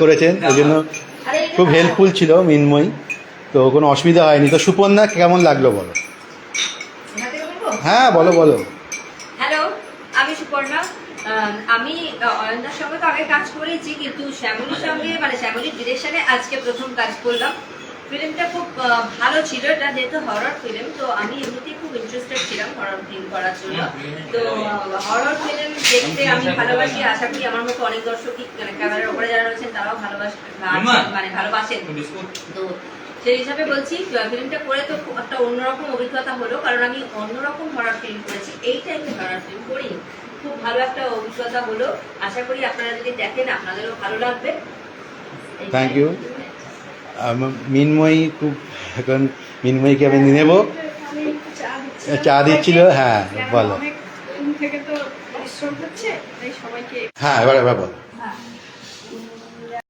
করেছেন ওই জন্য খুব হেল্পফুল ছিল মিনময়ী, তো কোনো অসুবিধা হয়নি। তো সুপর্ণা কেমন লাগলো বলো? হ্যাঁ বলো বলো। হ্যালো, আমি সুপর্ণা। আমি অয়নদার সঙ্গে তো আগে কাজ করেছি, কিন্তু শ্যামলীর সঙ্গে মানে শ্যামলীর ডিরেকশনে আজকে প্রথম কাজ করলাম। ফিল্মটা খুব ভালো ছিল। এটা যেহেতু হরর ফিল্ম, তো আমি এমনিতেই খুব ইন্টারেস্টেড ছিলাম হরর ফিল্ম করার জন্য। তো হরর ফিল্ম দেখতে আমি ভালোবাসি, আশা করি আমার মতো অনেক দর্শকই মানে ক্যামেরার উপরে যারা রয়েছেন তারাও ভালোবাসেন। তো সেই হিসাবে বলছি, ফিল্মটা করে তো একটা অন্যরকম অভিজ্ঞতা হলো, কারণ আমি অন্যরকম হরর ফিল্ম করেছি, এই টাইপের হরর ফিল্ম করিনি। খুব ভালো একটা অভিজ্ঞতা হলো। আশা করি আপনারা যদি দেখেন আপনাদেরও ভালো লাগবে। Thank you. মিনময়ী খুব, এখন মিনময়ীকে আমি নিয়ে নেবো। চা দিচ্ছিল, হ্যাঁ বলো। থেকে তো পরিশ্রম হচ্ছে, তাই সবাইকে হ্যাঁ এবার বলো।